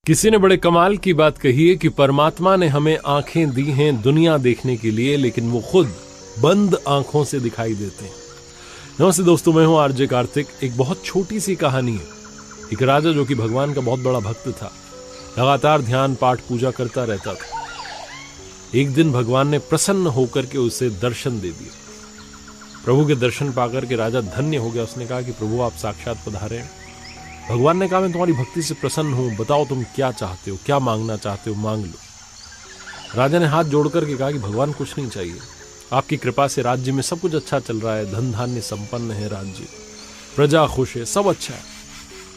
किसी ने बड़े कमाल की बात कही है कि परमात्मा ने हमें आंखें दी हैं दुनिया देखने के लिए, लेकिन वो खुद बंद आंखों से दिखाई देते हैं। नमस्ते दोस्तों, मैं हूं आरजे कार्तिक। एक बहुत छोटी सी कहानी है। एक राजा जो कि भगवान का बहुत बड़ा भक्त था, लगातार ध्यान पाठ पूजा करता रहता था। एक दिन भगवान ने प्रसन्न होकर के उसे दर्शन दे दिए। प्रभु के दर्शन पाकर के राजा धन्य हो गया। उसने कहा कि प्रभु आप साक्षात पधारे हैं। भगवान ने कहा मैं तुम्हारी भक्ति से प्रसन्न हूं, बताओ तुम क्या चाहते हो, क्या मांगना चाहते हो, मांग लो। राजा ने हाथ जोड़ करके कहा कि भगवान कुछ नहीं चाहिए, आपकी कृपा से राज्य में सब कुछ अच्छा चल रहा है, धन धान्य संपन्न है राज्य, प्रजा खुश है, सब अच्छा है।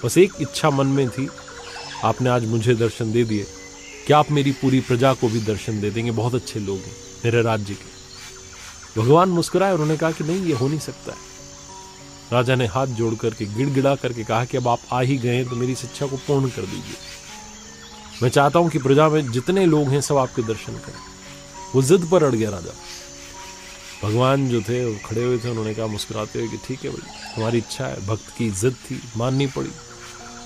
बस एक इच्छा मन में थी, आपने आज मुझे दर्शन दे दिए, क्या आप मेरी पूरी प्रजा को भी दर्शन दे देंगे? बहुत अच्छे लोग हैं मेरे राज्य के। भगवान मुस्कुराए और उन्होंने कहा कि नहीं, ये हो नहीं सकता है। राजा ने हाथ जोड़ करके गिड़गिड़ा करके कहा कि अब आप आ ही गए तो मेरी इस इच्छा को पूर्ण कर दीजिए। मैं चाहता हूं कि प्रजा में जितने लोग हैं सब आपके दर्शन करें। वो जिद पर अड़ गया राजा। भगवान जो थे वो खड़े हुए थे, उन्होंने कहा मुस्कुराते हुए कि ठीक है भाई, हमारी इच्छा है, भक्त की जिद थी, माननी पड़ी।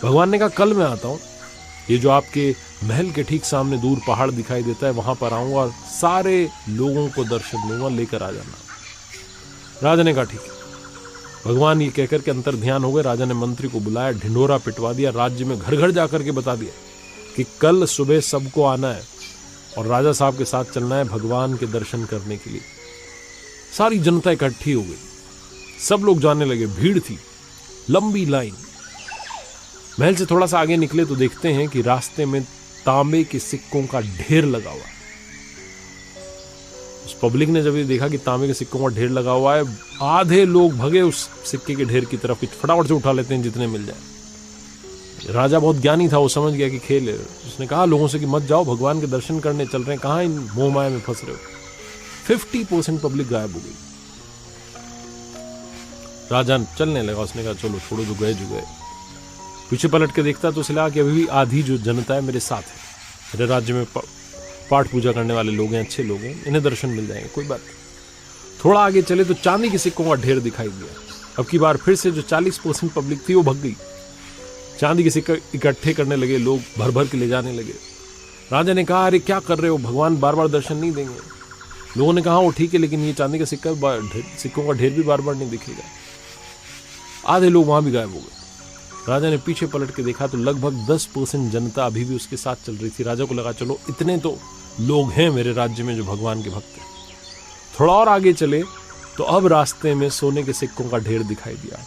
भगवान ने कहा कल मैं आता हूं, ये जो आपके महल के ठीक सामने दूर पहाड़ दिखाई देता है वहां पर आऊंगा और सारे लोगों को दर्शन दूंगा, लेकर आ जाना। राजा ने कहा ठीक है। भगवान ये कहकर के अंतर ध्यान हो गए। राजा ने मंत्री को बुलाया, ढिंढोरा पिटवा दिया, राज्य में घर घर जाकर के बता दिया कि कल सुबह सबको आना है और राजा साहब के साथ चलना है भगवान के दर्शन करने के लिए। सारी जनता इकट्ठी हो गई, सब लोग जाने लगे, भीड़ थी, लंबी लाइन। महल से थोड़ा सा आगे निकले तो देखते हैं कि रास्ते में तांबे के सिक्कों का ढेर लगा हुआ है। उस पब्लिक ने जब ये देखा कि तांबे के सिक्कों का ढेर लगा हुआ है, आधे लोग भगे उस सिक्के के ढेर की तरफ, फटाफट से उठा लेते हैं जितने मिल जाए। राजा बहुत ज्ञानी था, वो समझ गया कि खेल है। उसने कहा लोगों से कि मत जाओ, भगवान के दर्शन करने चल रहे हैं, कहां इन मोह माया में फंस रहे हो। 50% पब्लिक गायब हो गई। राजा चलने लगा, उसने कहा चलो छोड़ो, जो गए जो गए। पीछे पलट के देखता तो उसे लगा कि अभी भी आधी जो जनता है मेरे साथ है, मेरे राज्य में पाठ पूजा करने वाले लोग हैं, अच्छे लोग हैं, इन्हें दर्शन मिल जाएंगे, कोई बात नहीं। थोड़ा आगे चले तो चांदी के सिक्कों का ढेर दिखाई दिया। अब की बार फिर से जो 40% पब्लिक थी वो भग गई। चांदी के सिक्के इकट्ठे करने लगे, लोग भर भर के ले जाने लगे। राजा ने कहा अरे क्या कर रहे हो, भगवान बार बार दर्शन नहीं देंगे। लोगों ने कहा वो ठीक है, लेकिन ये चांदी का सिक्कों का ढेर भी बार बार नहीं दिखेगा। आधे लोग वहां भी गायब हो गए। राजा ने पीछे पलट के देखा तो लगभग 10% जनता अभी भी उसके साथ चल रही थी। राजा को लगा चलो इतने तो लोग हैं मेरे राज्य में जो भगवान के भक्त हैं। थोड़ा और आगे चले तो अब रास्ते में सोने के सिक्कों का ढेर दिखाई दिया।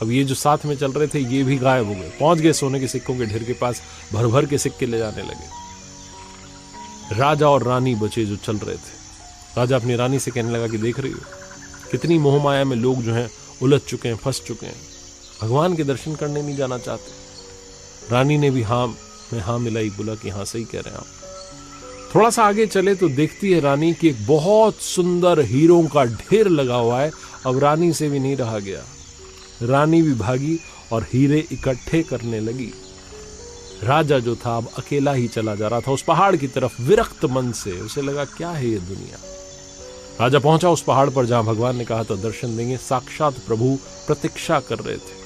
अब ये जो साथ में चल रहे थे ये भी गायब हो गए, पहुंच गए सोने के सिक्कों के ढेर के पास, भर भर के सिक्के ले जाने लगे। राजा और रानी बचे जो चल रहे थे। राजा अपनी रानी से कहने लगा कि देख रही हो कितनी मोह माया में लोग जो हैं उलझ चुके हैं, फंस चुके हैं, भगवान के दर्शन करने नहीं जाना चाहते। रानी ने भी हाँ में हाँ मिलाई, बोला कि हाँ सही कह रहे हैं आप। थोड़ा सा आगे चले तो देखती है रानी की एक बहुत सुंदर हीरों का ढेर लगा हुआ है। अब रानी से भी नहीं रहा गया, रानी भी भागी और हीरे इकट्ठे करने लगी। राजा जो था अब अकेला ही चला जा रहा था उस पहाड़ की तरफ, विरक्त मन से। उसे लगा क्या है ये दुनिया। राजा पहुंचा उस पहाड़ पर जहां भगवान ने कहा था दर्शन देंगे। साक्षात प्रभु प्रतीक्षा कर रहे थे।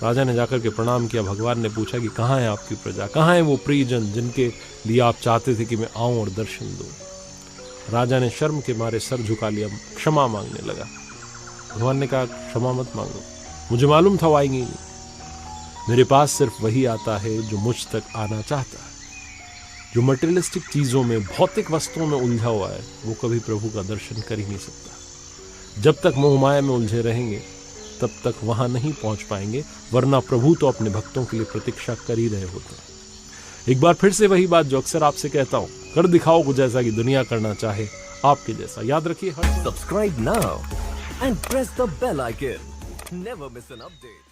राजा ने जाकर के प्रणाम किया। भगवान ने पूछा कि कहाँ है आपकी प्रजा, कहाँ है वो प्रियजन जिनके लिए आप चाहते थे कि मैं आऊं और दर्शन दूं। राजा ने शर्म के मारे सर झुका लिया, क्षमा मांगने लगा। भगवान ने कहा क्षमा मत मांगो, मुझे मालूम था वो आएंगे नहीं। मेरे पास सिर्फ वही आता है जो मुझ तक आना चाहता है। जो मटेरियलिस्टिक चीजों में, भौतिक वस्तुओं में उलझा हुआ है वो कभी प्रभु का दर्शन कर ही नहीं सकता। जब तक मोह माया में उलझे रहेंगे तब तक वहां नहीं पहुंच पाएंगे, वरना प्रभु तो अपने भक्तों के लिए प्रतीक्षा कर ही रहे होते हैं। एक बार फिर से वही बात जो अक्सर आपसे कहता हूं, कर दिखाओ कुछ ऐसा कि दुनिया करना चाहे आपके जैसा। याद रखिए, subscribe now and press the bell icon, never miss an update.